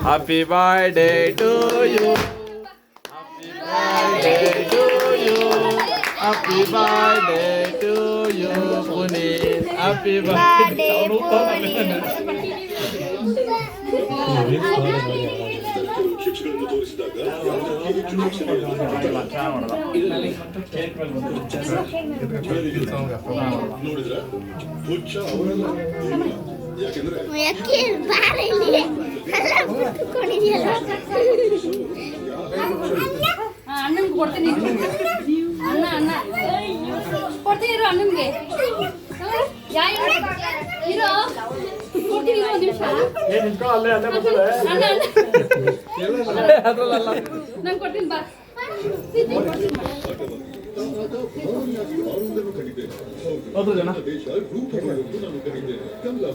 Happy birthday to you, happy birthday to you, happy birthday to you Puneet, happy birthday ಶಿಕ್ಷೆಗಳನ್ನು ತೋರಿಸಿದಾಗ ನೋಡಿದ್ರ ಹುಚ್ಚ ಅವರಲ್ಲ, ಯಾಕೆಂದ್ರೆ ಅಣ್ಣಂಗೆ ಕೊಡ್ತೀನಿ. ಅಣ್ಣ ಅಣ್ಣ ಕೊಡ್ತೀನಿ ಇರು ಅಣ್ಣಂಗೆ. ಇರೋ ಕೊಡ್ತೀನಿ ಇರು ಒಂದು ನಿಮಿಷ. ಅಣ್ಣ ನಾನು ಕೊಡ್ತೀನಿ ಬಾ. ದೇಶ ರೂಪಗಳನ್ನು ನಾನು ಕಂಡಿದ್ದೇನೆ. ಕಮಲಾ